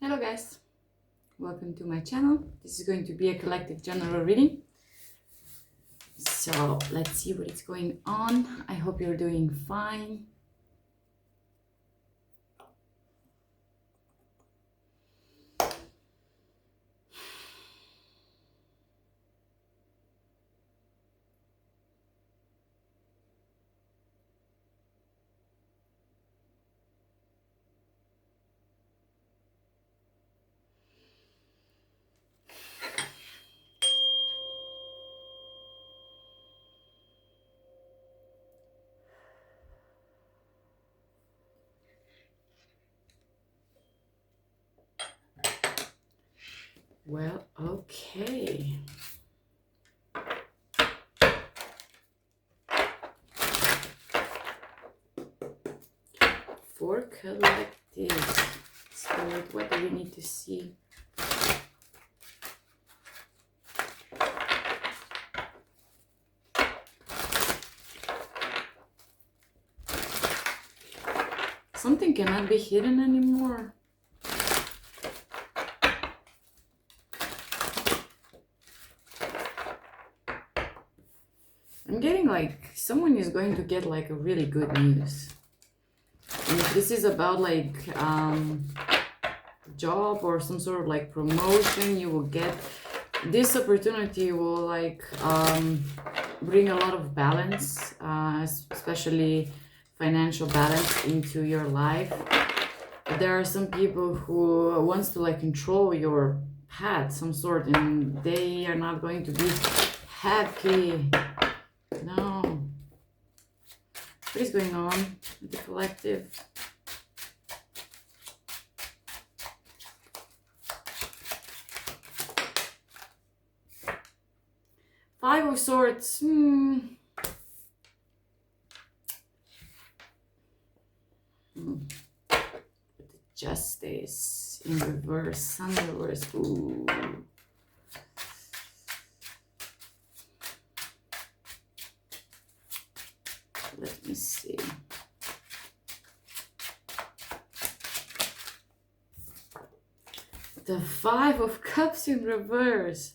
Hello guys, welcome to my channel. This is going to be a collective general reading. So let's see what is going on. I hope you're doing fine. Well, okay. For collective spirit, what do we need to see? Something cannot be hidden anymore. I'm getting like someone is going to get like a really good news. And if this is about like job or some sort of like promotion, you will get this opportunity will like bring a lot of balance, especially financial balance into your life. There are some people who wants to like control your path some sort, and they are not going to be happy. No. What is going on with the collective? Five of Swords. Justice in reverse, Sun in reverse. Ooh. Let me see. The Five of Cups in reverse.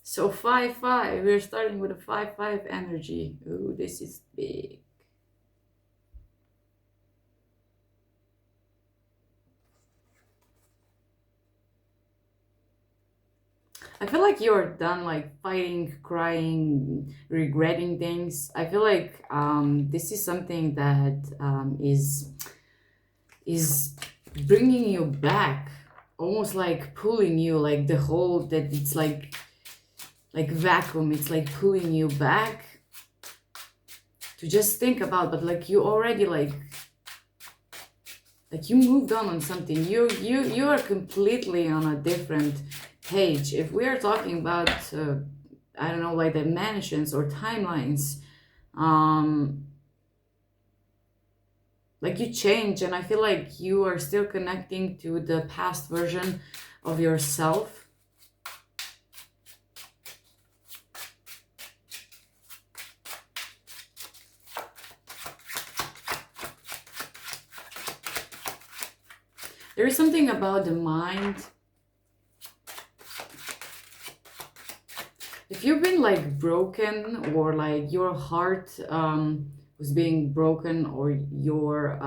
So 5-5. We're starting with a 5-5 energy. Ooh, this is big. I feel like you're done like fighting, crying, regretting things. I feel like this is something that is bringing you back, almost like pulling you, like the whole that it's like vacuum. It's like pulling you back to just think about, but like you already like you moved on something. You are completely on a different page. If we are talking about I don't know, like dimensions or timelines, like you change, and I feel like you are still connecting to the past version of yourself. There is something about the mind. If you've been like broken, or like your heart was being broken, or your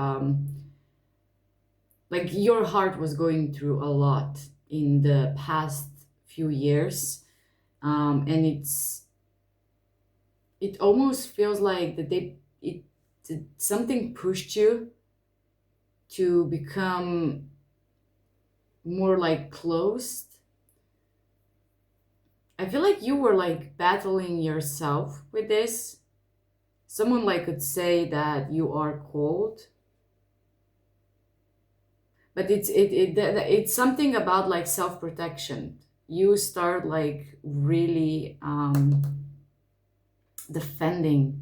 like your heart was going through a lot in the past few years, and it almost feels like that something pushed you to become more like closed. I feel like you were like battling yourself with this. Someone like could say that you are cold, but it's something about like self-protection. You start like really defending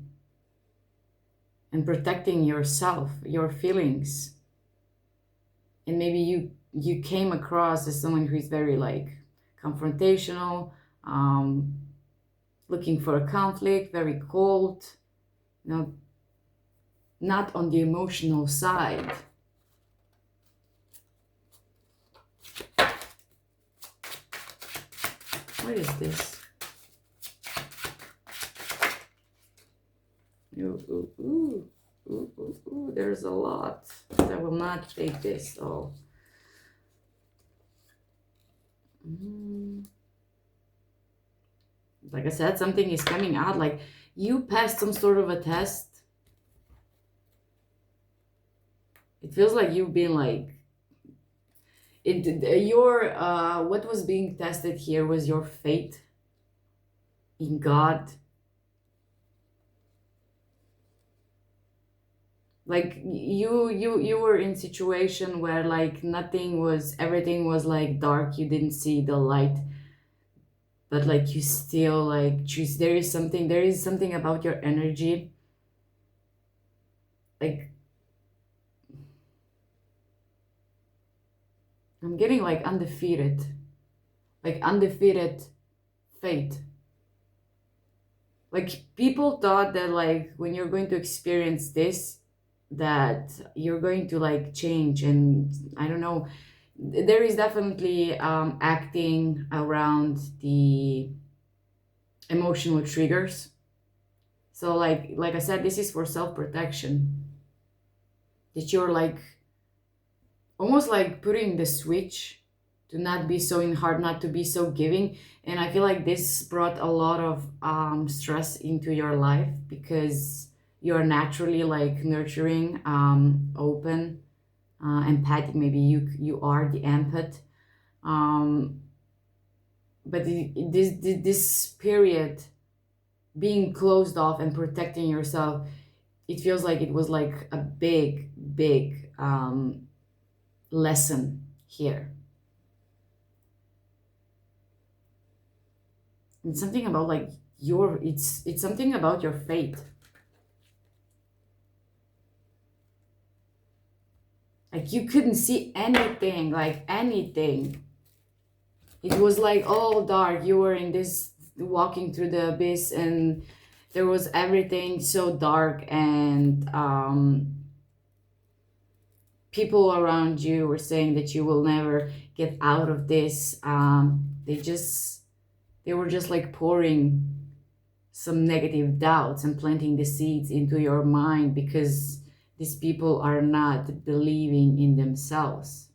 and protecting yourself, your feelings. And maybe you came across as someone who is very like confrontational, looking for a conflict, very cold, you know, not on the emotional side. What is this? Ooh, ooh, ooh. Ooh, ooh, ooh. There's a lot. I will not take this all. Like I said, something is coming out. Like you passed some sort of a test. It feels like you've been like your what was being tested here was your faith in God. Like you were in situation where like everything was like dark. You didn't see the light, but like you still like choose. There is something about your energy. Like I'm getting like undefeated fate. Like people thought that like when you're going to experience this, that you're going to like change, and I don't know. There is definitely acting around the emotional triggers. So like I said, this is for self protection. That you're like almost like putting the switch to not be so in heart, not to be so giving. And I feel like this brought a lot of stress into your life because you're naturally like nurturing, open, empathic. Maybe you are the empath. um, but this period being closed off and protecting yourself, it feels like it was like a big lesson here. It's something about like it's something about your fate. Like you couldn't see anything, like anything. It was like all dark. You were in this walking through the abyss, and there was everything so dark, and people around you were saying that you will never get out of this. They were just like pouring some negative doubts and planting the seeds into your mind because these people are not believing in themselves.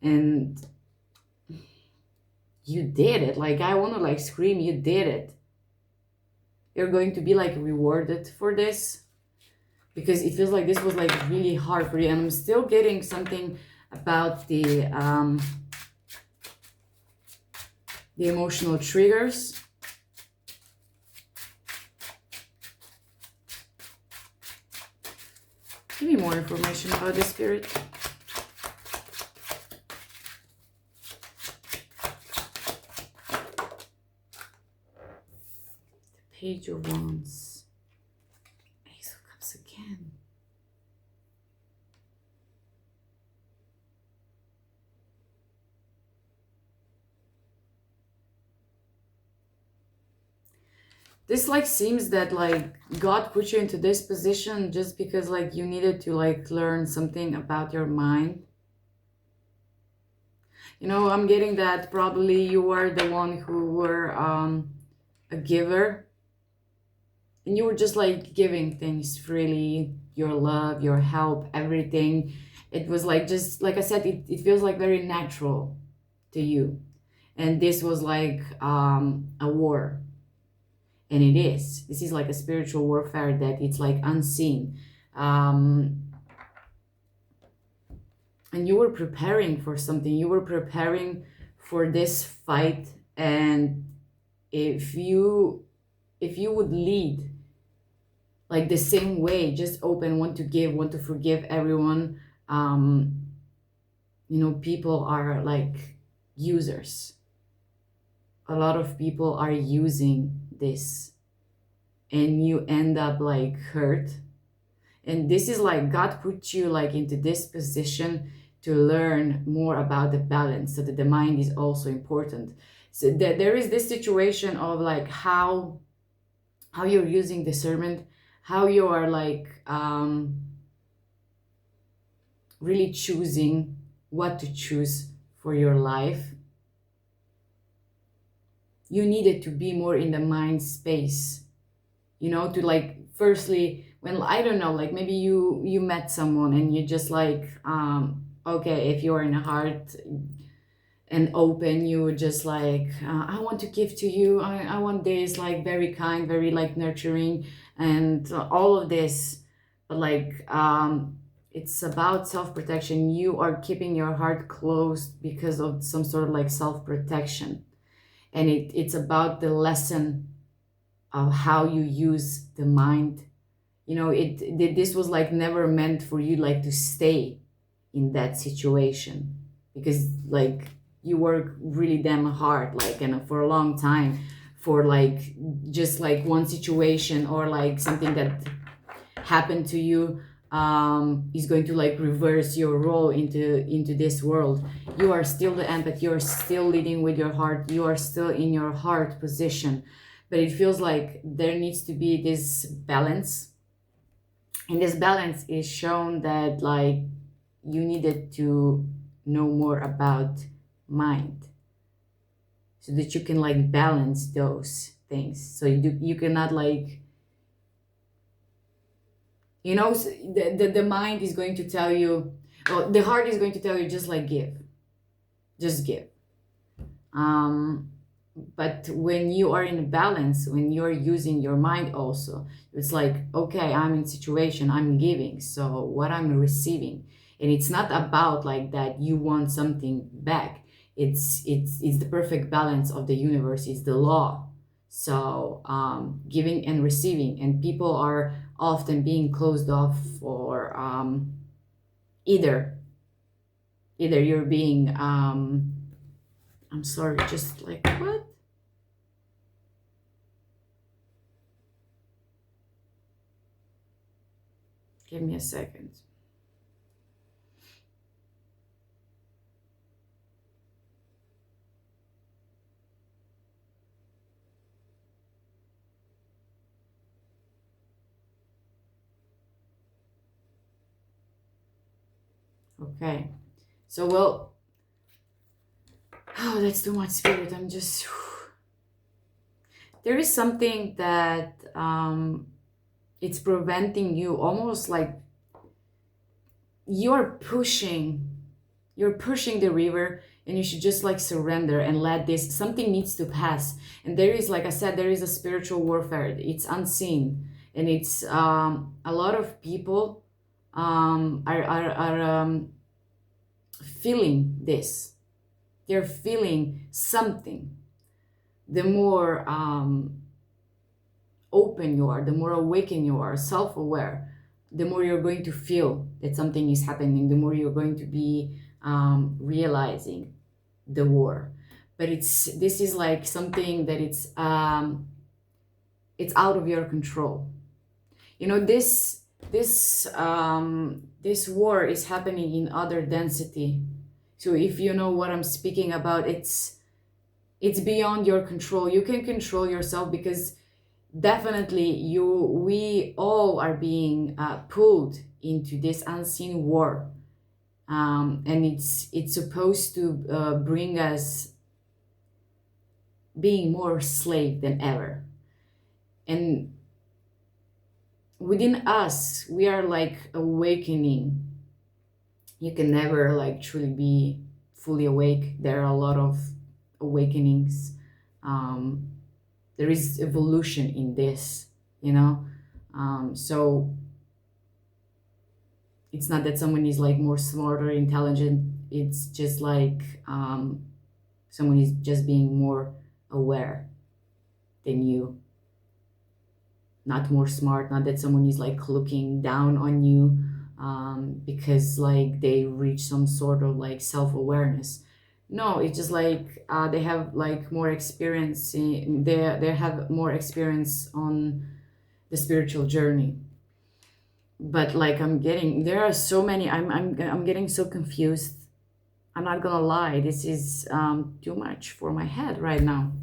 And you did it. Like I want to like scream, you did it. You're going to be like rewarded for this because it feels like this was like really hard for you. And I'm still getting something about the emotional triggers. Give me more information about this, Spirit. The Page of Wands. Ace of Cups again. This like seems that like God put you into this position just because like you needed to like learn something about your mind. You know, I'm getting that probably you were the one who were a giver, and you were just like giving things freely, your love, your help, everything. It was like just like I said, it feels like very natural to you. And this was like a war. And it is. This is like a spiritual warfare that it's like unseen. And you were preparing for something. You were preparing for this fight. And if you would lead like the same way, just open, want to give, want to forgive everyone, you know, people are like users. A lot of people are using this, and you end up like hurt. And this is like God put you like into this position to learn more about the balance, so that the mind is also important. So there is this situation of like how you're using discernment, how you are like really choosing what to choose for your life. you needed to be more in the mind space, you know, to like firstly, when I don't know, like maybe you met someone and you just like okay, if you're in a heart and open, you would just like I want to give to you, I want this, like very kind, very like nurturing, and all of this. But like it's about self-protection. You are keeping your heart closed because of some sort of like self-protection, and it's about the lesson of how you use the mind. You know, this was like never meant for you like to stay in that situation, because like you work really damn hard, like, and for a long time, for like just like one situation or like something that happened to you is going to like reverse your role into this world. You are still the empath, you're still leading with your heart, you are still in your heart position. But it feels like there needs to be this balance, and this balance is shown that like you needed to know more about mind, so that you can like balance those things. So you cannot like, you know, the mind is going to tell you, well, the heart is going to tell you, just like give, just give. um but when you are in balance, when you're using your mind also, it's like, okay, I'm in situation, I'm giving, so what I'm receiving. And it's not about like that you want something back. It's the perfect balance of the universe, it's the law. So giving and receiving, and people are often being closed off for either you're being I'm sorry, just like what. Give me a second. Okay. So, well, oh, that's too much spirit. I'm just. There is something that it's preventing you, almost like you're pushing, the river, and you should just like surrender and let this, something needs to pass. And there is, like I said, there is a spiritual warfare. It's unseen, and it's a lot of people are feeling this. They're feeling something. The more open you are, the more awakened you are, self-aware, the more you're going to feel that something is happening, the more you're going to be realizing the war. But this is like something that it's out of your control. You know, this war is happening in other density. So if you know what I'm speaking about, it's beyond your control. You can control yourself, because definitely we all are being pulled into this unseen war, and it's supposed to bring us being more slave than ever. And within us, we are like awakening. You can never like truly be fully awake. There are a lot of awakenings. There is evolution in this, you know. So it's not that someone is like more smart or intelligent. It's just like someone is just being more aware than you. Not more smart, not that someone is like looking down on you because like they reach some sort of like self-awareness. No, it's just like they have like more experience they have more experience on the spiritual journey. But like there are so many, I'm getting so confused. I'm not gonna lie, this is too much for my head right now.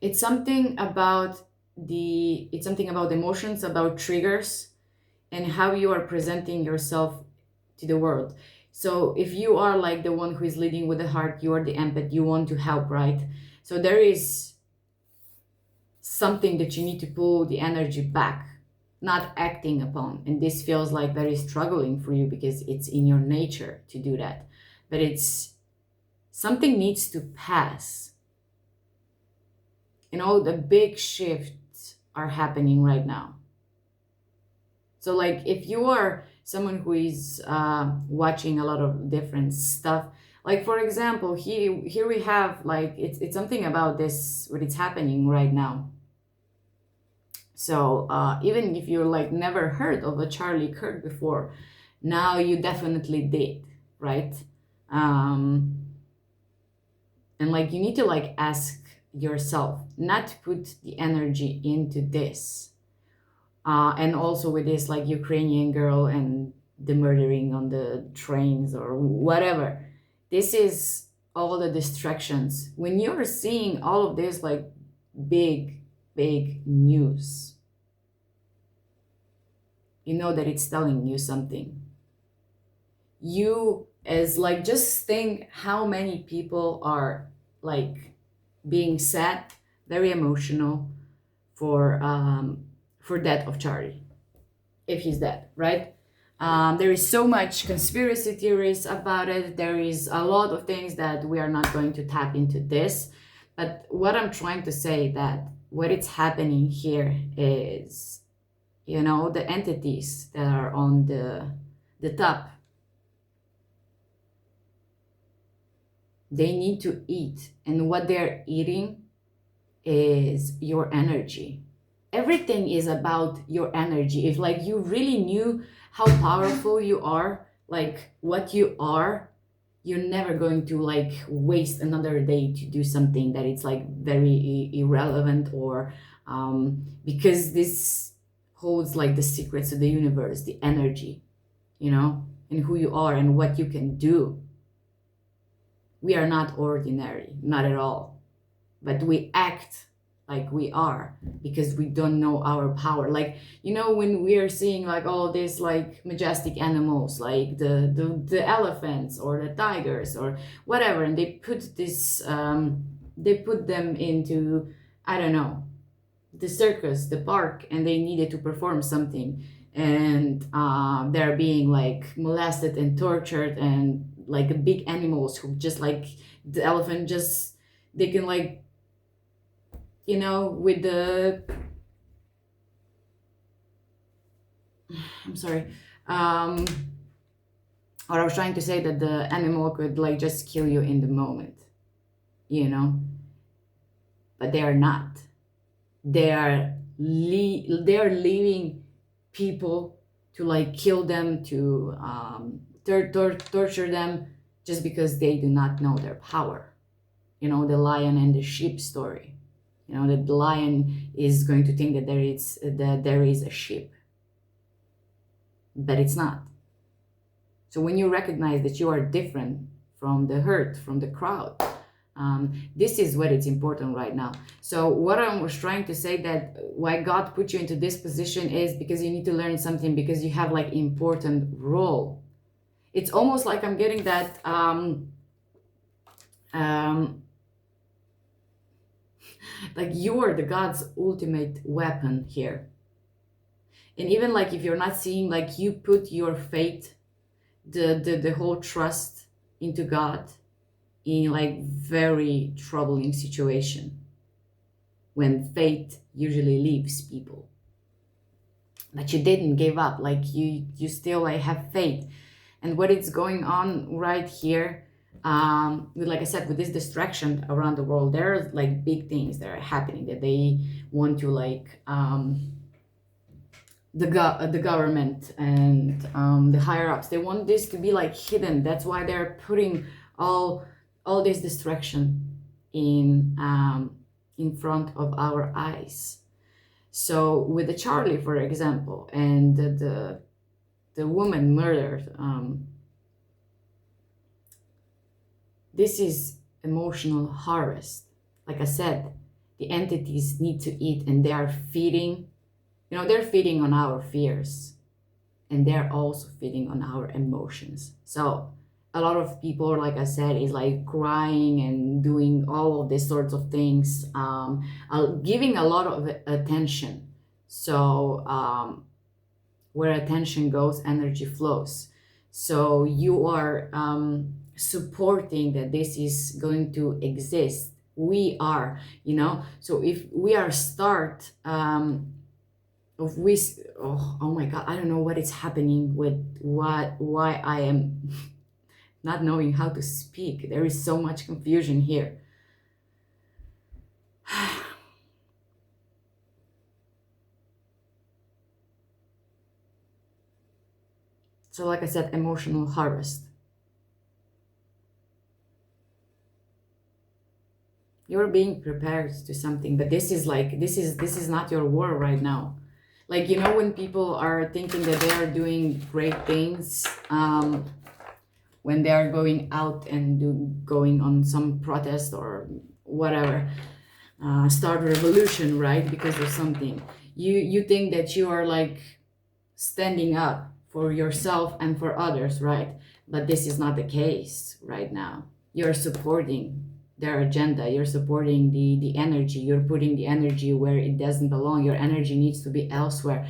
It's something about emotions, about triggers, and how you are presenting yourself to the world. So if you are like the one who is leading with the heart, you are the empath, you want to help, right? So there is something that you need to pull the energy back, not acting upon. And this feels like very struggling for you because it's in your nature to do that. But it's something needs to pass. You know, the big shifts are happening right now. So like if you are someone who is watching a lot of different stuff, like for example, here we have like it's something about this, what it's happening right now. So even if you're like never heard of a Charlie Kirk before, now you definitely did, right? And like you need to like ask yourself not to put the energy into this. And also with this like Ukrainian girl and the murdering on the trains or whatever. This is all the distractions. When you're seeing all of this like big news, you know that it's telling you something. You as like just think how many people are like being sad, very emotional for death of Charlie, if he's dead, right? There is so much conspiracy theories about it. There is a lot of things that we are not going to tap into this. But what I'm trying to say that what it's happening here is, you know, the entities that are on the top, they need to eat. And what they're eating is your energy. Everything is about your energy. If like you really knew how powerful you are, like what you are, you're never going to like waste another day to do something that it's like very irrelevant or because this holds like the secrets of the universe, the energy, you know, and who you are and what you can do. We are not ordinary, not at all, but we act like we are because we don't know our power. Like, you know, when we are seeing like all these like majestic animals like the elephants or the tigers or whatever, and they put this they put them into, I don't know, the circus, the park, and they needed to perform something, and they're being like molested and tortured, and like big animals who just like the elephant just, they can like, you know, with the I'm sorry, or I was trying to say that the animal could like just kill you in the moment, you know, but they are not. They are they are leaving people to like kill them, to torture them, just because they do not know their power. You know, the lion and the sheep story. You know, that the lion is going to think that there is a sheep, but it's not. So when you recognize that you are different from the herd, from the crowd, this is what it's important right now. So what I was trying to say, that why God put you into this position is because you need to learn something, because you have like important role. It's almost like I'm getting that like you're the God's ultimate weapon here. And even like if you're not seeing, like you put your faith, the whole trust into God in like very troubling situation, when faith usually leaves people. But you didn't give up, like you still like have faith. And what is going on right here, with, like I said, with this distraction around the world, there are like big things that are happening that they want to like the government and the higher ups, they want this to be like hidden. That's why they're putting all this distraction in front of our eyes. So with the Charlie, for example, and the woman murdered, this is emotional harvest. Like I said, the entities need to eat, and they are feeding, you know, they're feeding on our fears, and they're also feeding on our emotions. So a lot of people, like I said, is like crying and doing all of these sorts of things, giving a lot of attention. So where attention goes, energy flows. So you are supporting that this is going to exist. We are, so if we are start of we, oh my God, I don't know what is happening with why I am not knowing how to speak. There is so much confusion here. So like I said, emotional harvest. You're being prepared to something, but this is not your war right now. Like, when people are thinking that they are doing great things, when they are going out and going on some protest or whatever, start a revolution, right? Because of something. You think that you are like standing up for yourself and for others, right? But this is not the case right now. You're supporting their agenda. You're supporting the energy. You're putting the energy where it doesn't belong. Your energy needs to be elsewhere.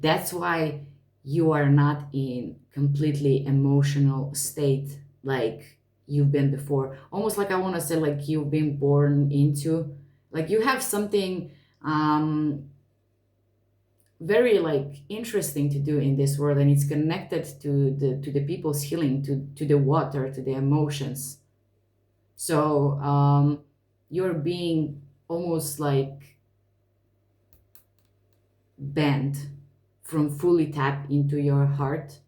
That's why you are not in completely emotional state like you've been before. Almost like, I want to say, like you've been born into, like you have something very like interesting to do in this world, and it's connected to the people's healing, to the water, to the emotions. So you're being almost like bent from fully tap into your heart.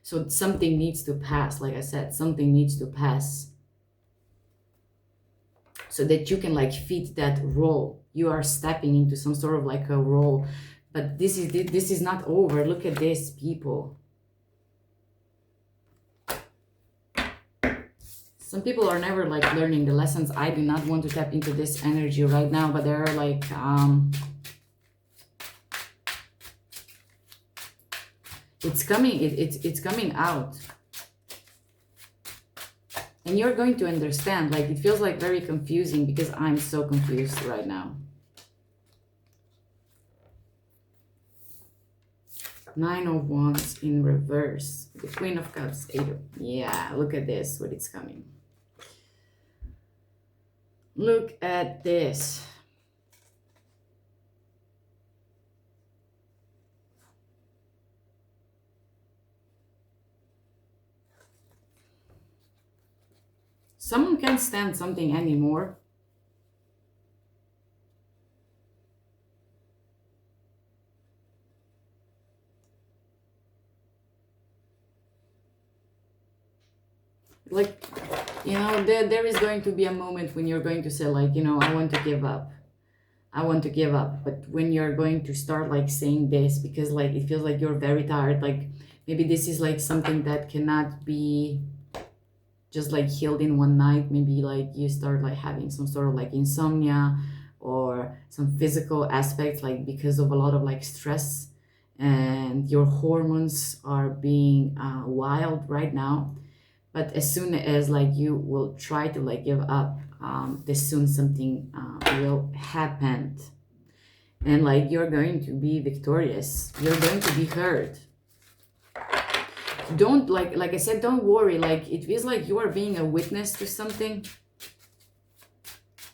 So something needs to pass, like I said, something needs to pass so that you can like fit that role. You are stepping into some sort of like a role, but this is not over. Look at this, people. Some people are never like learning the lessons. I do not want to tap into this energy right now, but they're like it's coming, it's coming out, and you're going to understand. Like, it feels like very confusing because I'm so confused right now. Nine of Wands in reverse, the Queen of Cups, yeah, look at this, what it's coming. Look at this. Someone can't stand something anymore. Like, there is going to be a moment when you're going to say, like, I want to give up. I want to give up. But when you're going to start like saying this, because like it feels like you're very tired, like maybe this is like something that cannot be just like healed in one night. Maybe like you start like having some sort of like insomnia or some physical aspects, like because of a lot of like stress, and your hormones are being wild right now. But as soon as like you will try to like give up, this soon something will happen, and like you're going to be victorious. You're going to be heard. Don't, like I said, don't worry. Like, it feels like you are being a witness to something.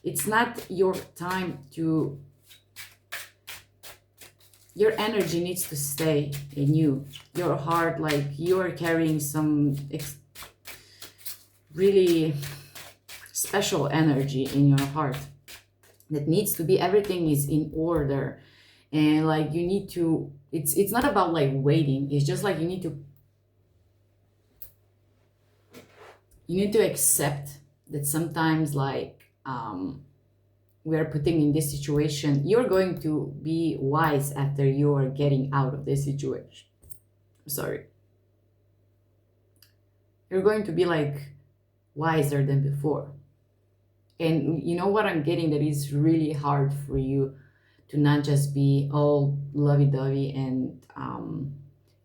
It's not your time to, your energy needs to stay in you, your heart. Like, you are carrying some really special energy in your heart that needs to be, everything is in order. And like you need to, it's not about like waiting. It's just like you need to accept that sometimes like we are putting in this situation. You're going to be wise after you are getting out of this situation. Sorry. You're going to be like wiser than before. And you know what I'm getting, that is really hard for you to not just be all lovey-dovey and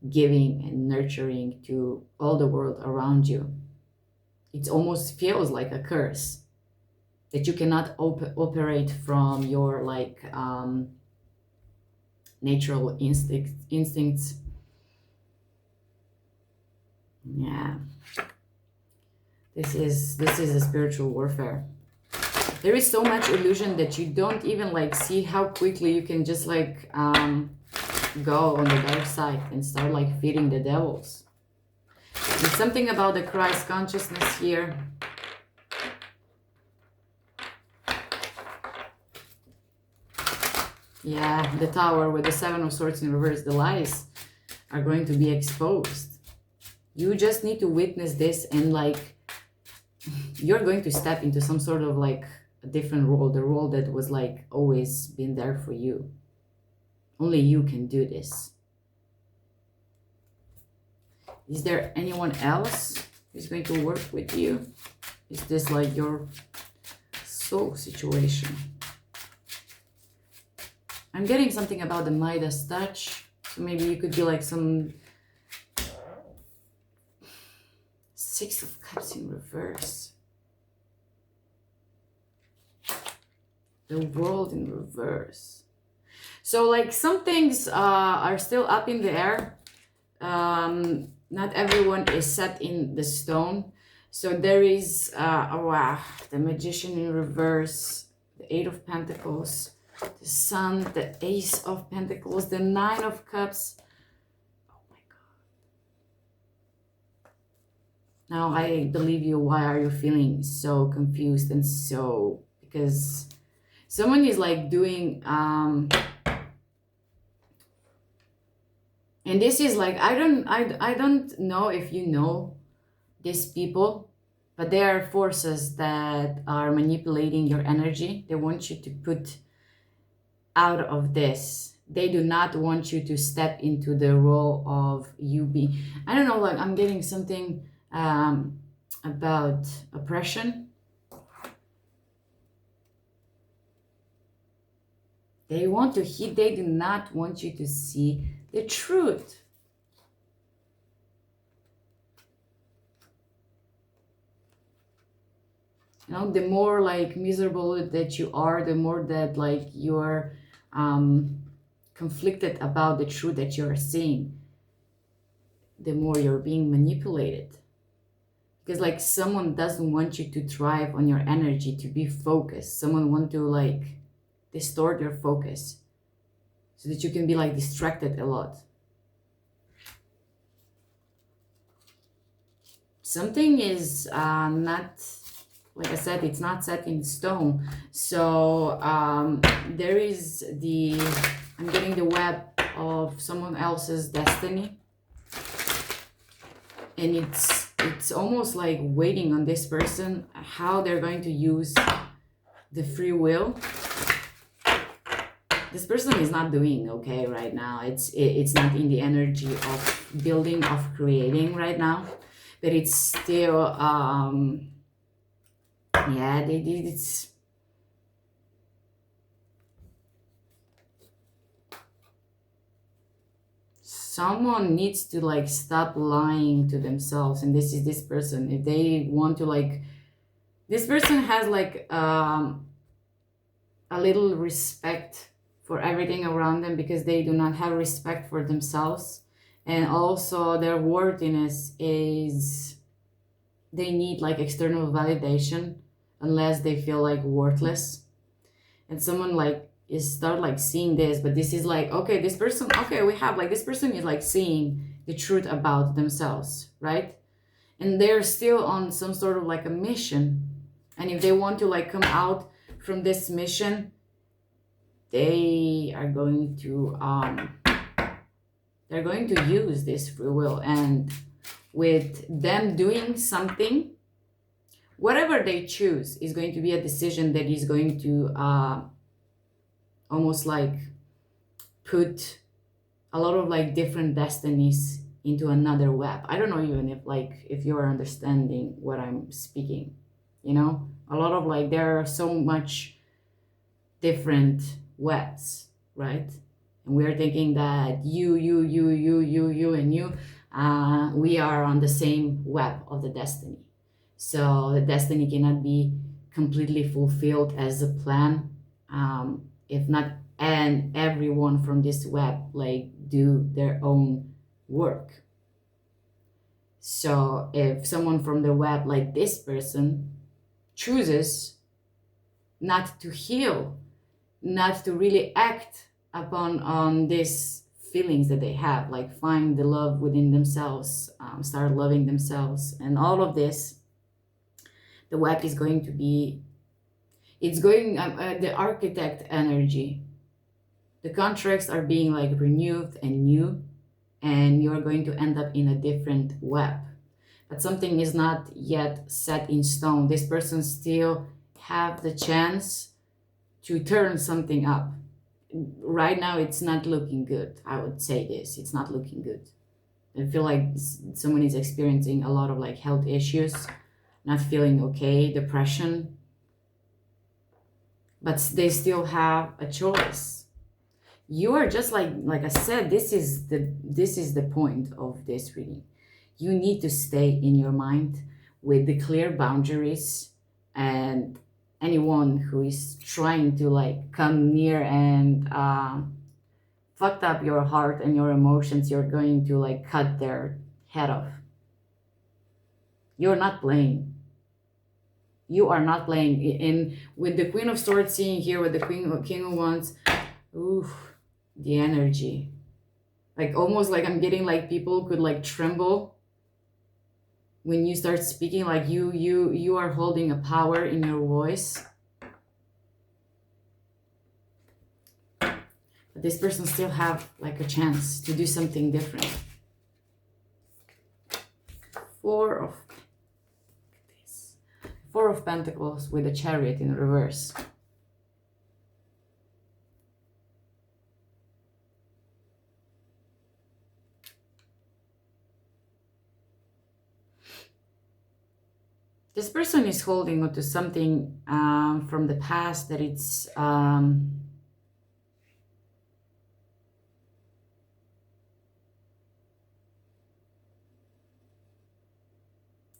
giving and nurturing to all the world around you. it almost feels like a curse that you cannot operate from your like natural instincts. Yeah, this is a spiritual warfare. There is so much illusion that you don't even like see how quickly you can just like go on the dark side and start like feeding the devils. There's something about the Christ consciousness here. Yeah, the Tower with the Seven of Swords in reverse, the lies are going to be exposed. You just need to witness this, and like you're going to step into some sort of like a different role, the role that was like always been there for you. Only you can do this. Is there anyone else who's going to work with you? Is this like your soul situation? I'm getting something about the Midas touch. So maybe you could be like some Six of Cups in reverse. The World in reverse. So like some things are still up in the air. Not everyone is set in the stone. So there is, oh wow, the Magician in reverse, the Eight of Pentacles, the Sun, the Ace of Pentacles, the Nine of Cups. Oh my God. Now I believe you. Why are you feeling so confused and so, because someone is like doing, and this is like, I don't know if you know these people, but they are forces that are manipulating your energy. They want you to put out of this. They do not want you to step into the role of you being, I don't know, like I'm getting something about oppression. They want to hit, they do not want you to see the truth. You know, the more like miserable that you are, the more that like you're conflicted about the truth that you're seeing, the more you're being manipulated. Because like someone doesn't want you to thrive on your energy, to be focused. Someone want to like distort your focus so that you can be like distracted a lot. Something is not, like I said, it's not set in stone. So there is the, I'm getting the web of someone else's destiny. And it's almost like waiting on this person, how they're going to use the free will. This person is not doing okay right now. It's not in the energy of building, of creating right now, but it's still yeah, it's someone needs to like stop lying to themselves, and this is this person. If they want to like, this person has like a little respect for everything around them, because they do not have respect for themselves. And also their worthiness is, they need like external validation unless they feel like worthless. And someone like is start like seeing this, but this is like, okay, this person, okay, we have like, this person is like seeing the truth about themselves, right? And they're still on some sort of like a mission. And if they want to like come out from this mission, they are going to they're going to use this free will. And with them doing something, whatever they choose is going to be a decision that is going to almost like put a lot of like different destinies into another web. I don't know even if like if you're understanding what I'm speaking, you know, a lot of like, there are so much different webs, right? And we're thinking that you and you, we are on the same web of the destiny. So the destiny cannot be completely fulfilled as a plan, if not, and everyone from this web like do their own work. So if someone from the web, like this person, chooses not to heal, not to really act upon on these feelings that they have, like find the love within themselves, start loving themselves, and all of this, the web is going to be, it's going, the architect energy, the contracts are being like renewed and new, and you're going to end up in a different web. But something is not yet set in stone. This person still have the chance to turn something up. Right now it's not looking good. I would say this, it's not looking good. I feel like someone is experiencing a lot of like health issues, not feeling okay, depression, but they still have a choice. You are just like I said, this is the point of this reading. You need to stay in your mind with the clear boundaries, and anyone who is trying to like come near and fucked up your heart and your emotions, you're going to like cut their head off. You're not playing. You are not playing. In with the Queen of Swords seeing here with the King of Wands, oof, the energy. Like almost like I'm getting like people could like tremble when you start speaking, like you are holding a power in your voice. But this person still have like a chance to do something different. Four of Pentacles with a Chariot in reverse. This person is holding on to something from the past that it's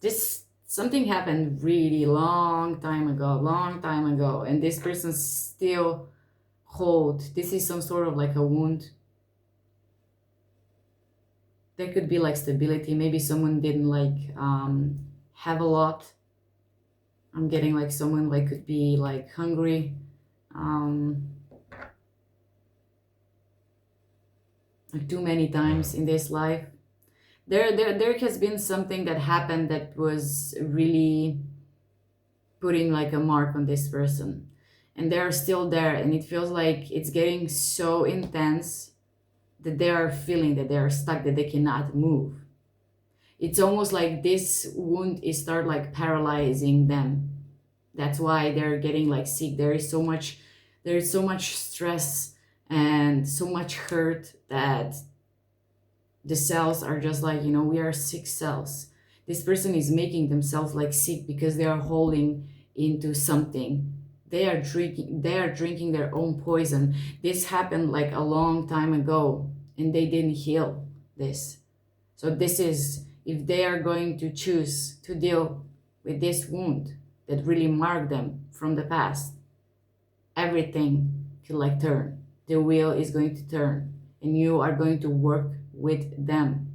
this something happened really long time ago, and this person still hold. This is some sort of like a wound. There could be like stability. Maybe someone didn't like have a lot. I'm getting like someone like could be like hungry, like too many times in this life. There has been something that happened that was really putting like a mark on this person, and they're still there, and it feels like it's getting so intense that they are feeling that they are stuck, that they cannot move. It's almost like this wound is start like paralyzing them. That's why they're getting like sick. There is so much stress and so much hurt that the cells are just like, we are sick cells. This person is making themselves like sick because they are holding into something. They are drinking their own poison. This happened like a long time ago, and they didn't heal this. So this is, if they are going to choose to deal with this wound that really marked them from the past, everything could like turn. The wheel is going to turn, and you are going to work with them.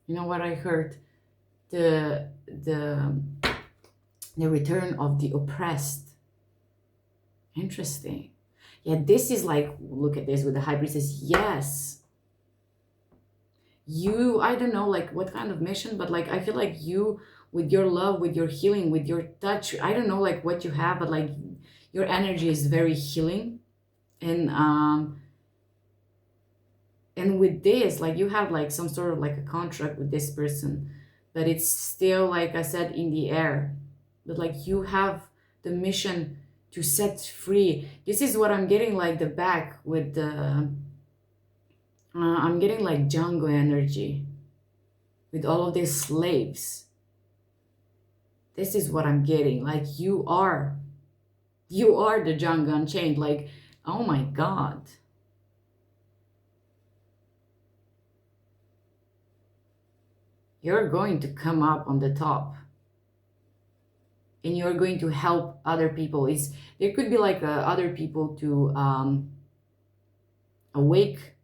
You know what I heard? The return of the oppressed. Interesting. Yeah, this is like, look at this with the High Priestess. Yes. You, I don't know like what kind of mission, but like I feel like you, with your love, with your healing, with your touch, I don't know like what you have, but like your energy is very healing. And with this, like you have like some sort of like a contract with this person, but it's still, like I said, in the air. But like you have the mission to set free. This is what I'm getting like the back with the I'm getting like Django energy with all of these slaves. This is what I'm getting. Like you are the Django Unchained. Like, oh my God. You're going to come up on the top. and you're going to help other people. Is there could be like other people to awake,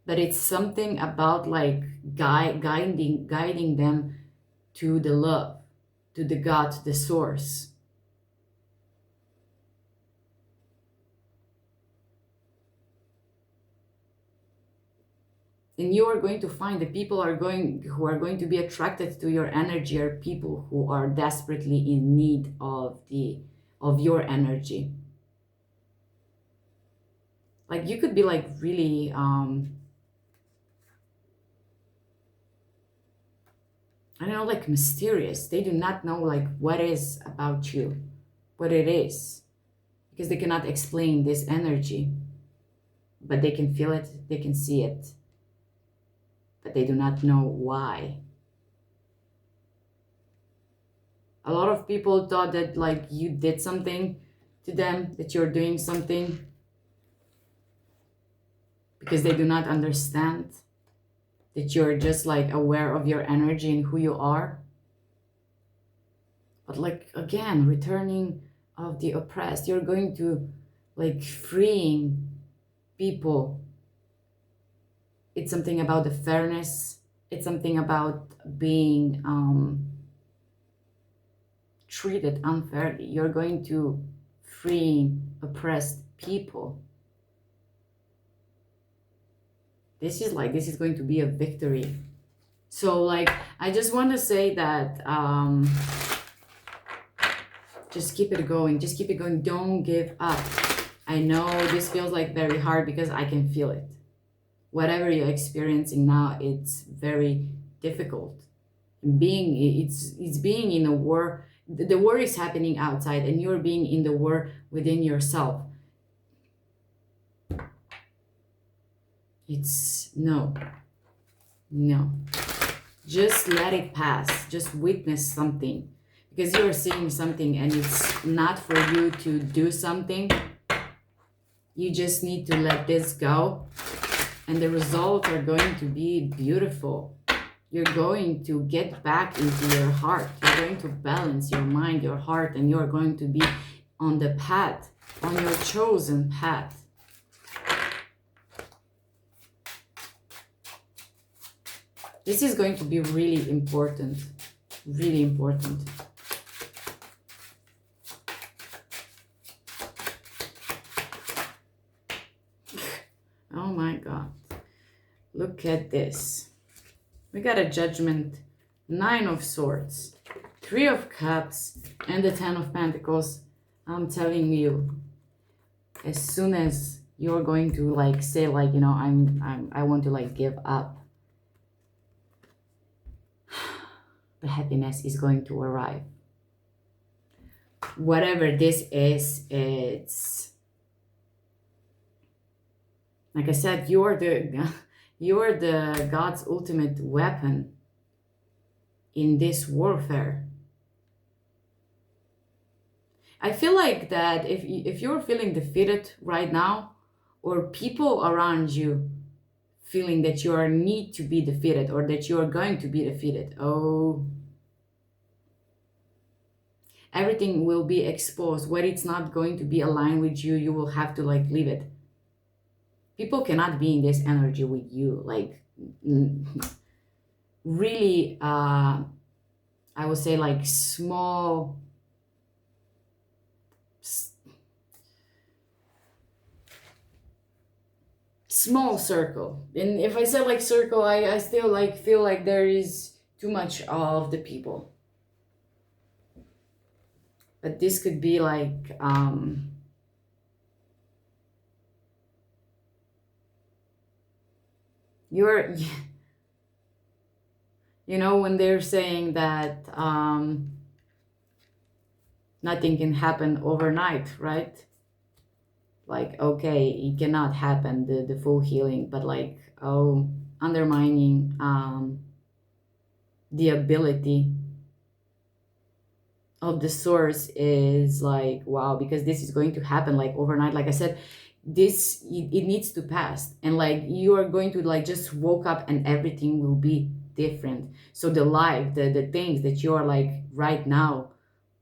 but it's something about like guiding them to the love, to the God, to the source. And you are going to find the people who are going to be attracted to your energy are people who are desperately in need of your energy. Like you could be like really I don't know, like mysterious. They do not know like what is about you, what it is, because they cannot explain this energy, but they can feel it, they can see it, but they do not know why. A lot of people thought that like you did something to them, that you're doing something, because they do not understand that you're just like aware of your energy and who you are. But like again, returning of the oppressed, you're going to like freeing people. It's something about the fairness. It's something about being treated unfairly. You're going to free oppressed people. This is going to be a victory. So like I just want to say that just keep it going, just keep it going, don't give up. I know this feels like very hard because I can feel it. Whatever you're experiencing now, it's very difficult. It's being in a war. The war is happening outside and you're being in the war within yourself. It's no. Just let it pass. Just witness something, because you're seeing something and it's not for you to do something. You just need to let this go, and the results are going to be beautiful. You're going to get back into your heart. You're going to balance your mind, your heart, and you're going to be on the path, on your chosen path. This is going to be really important. Really important. Oh my God. Look at this. We got a Judgment, 9 of Swords, 3 of Cups, and the 10 of Pentacles. I'm telling you, as soon as you're going to like say like, you know, I want to like give up, the happiness is going to arrive. Whatever this is, it's like I said, you're the God's ultimate weapon in this warfare. I feel like that if you're feeling defeated right now, or people around you feeling that you are need to be defeated or that you are going to be defeated, oh, everything will be exposed. When it's not going to be aligned with you, you will have to like leave it. People cannot be in this energy with you. Like really, I would say like small circle. And if I say like circle, I still like feel like there is too much of the people. But this could be like you're, you know, when they're saying that nothing can happen overnight, right? Like, okay, it cannot happen, the full healing, but like, oh, undermining the ability of the source is like, wow, because this is going to happen like overnight. Like I said, this it needs to pass, and like you are going to like just woke up and everything will be different. So the life, the things that you are like right now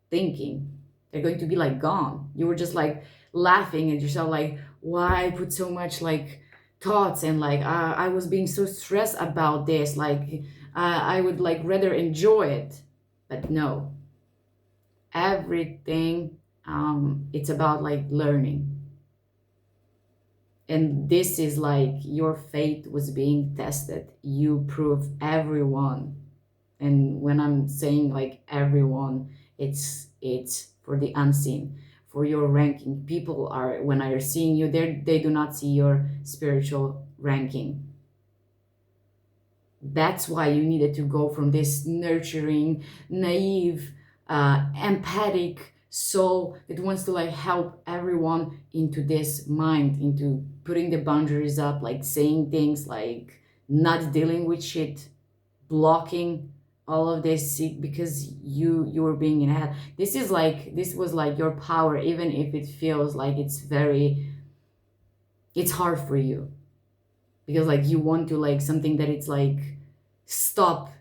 thinking. They're going to be like gone. You were just like laughing at yourself, like, why I put so much like thoughts, and like I was being so stressed about this, like I would like rather enjoy it. But no, everything, it's about like learning. And this is like your faith was being tested. You prove everyone. And when I'm saying like everyone, it's for the unseen, for your ranking. People are, when I are seeing you there, they do not see your spiritual ranking. That's why you needed to go from this nurturing, naive, empathic soul that wants to like help everyone, into this mind, into putting the boundaries up, like saying things, like not dealing with shit, blocking all of this, because you were being in head. This was like your power, even if it feels like it's hard for you, because like you want to like something that it's like stop.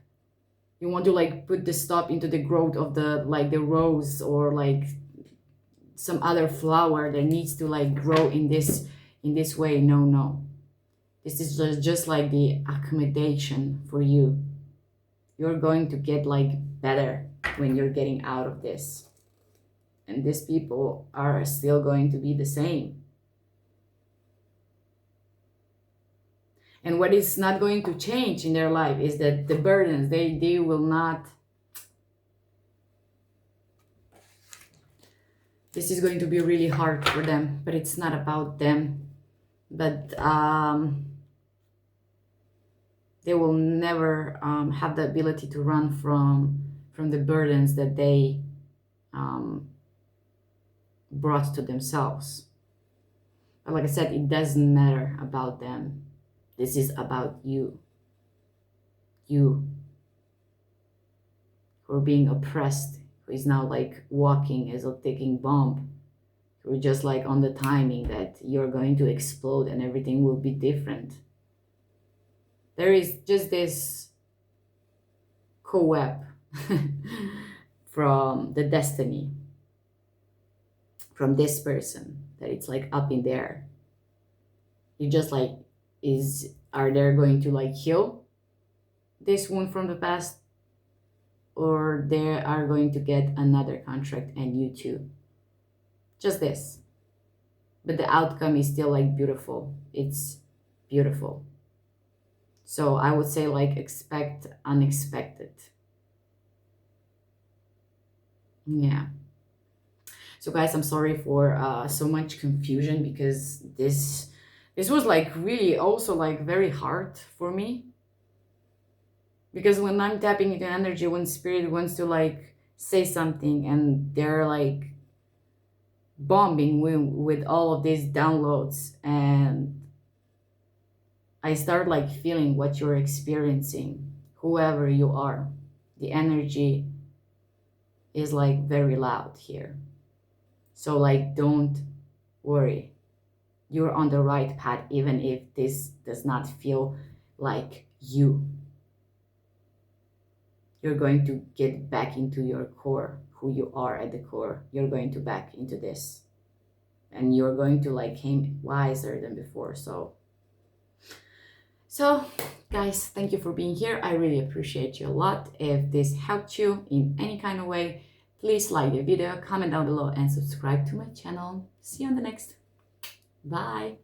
You want to like put the stop into the growth of the like the rose, or like some other flower that needs to like grow in this way. No, this is just like the accommodation for you. You're going to get like better when you're getting out of this, and these people are still going to be the same. And what is not going to change in their life is that the burdens, they will not. This is going to be really hard for them, but it's not about them. But they will never have the ability to run from the burdens that they brought to themselves. But like I said, it doesn't matter about them. This is about you. You who are being oppressed, who is now like walking as a ticking bomb. Who are just like on the timing that you're going to explode and everything will be different. There is just this co-web from the destiny, from this person, that it's like up in there. You just like, are they going to like heal this wound from the past, or they are going to get another contract and you too? Just this. But the outcome is still like beautiful. It's beautiful. So I would say like expect unexpected. Yeah. So guys, I'm sorry for so much confusion, because this was like really also like very hard for me. Because when I'm tapping into energy, when spirit wants to like say something, and they're like bombing with all of these downloads, and I start like feeling what you're experiencing, whoever you are. The energy is like very loud here. So like, don't worry. You're on the right path, even if this does not feel like you. You're going to get back into your core, who you are at the core. You're going to back into this. And you're going to like came wiser than before. So guys, thank you for being here. I really appreciate you a lot. If this helped you in any kind of way, please like the video, comment down below, and subscribe to my channel. See you on the next. Bye.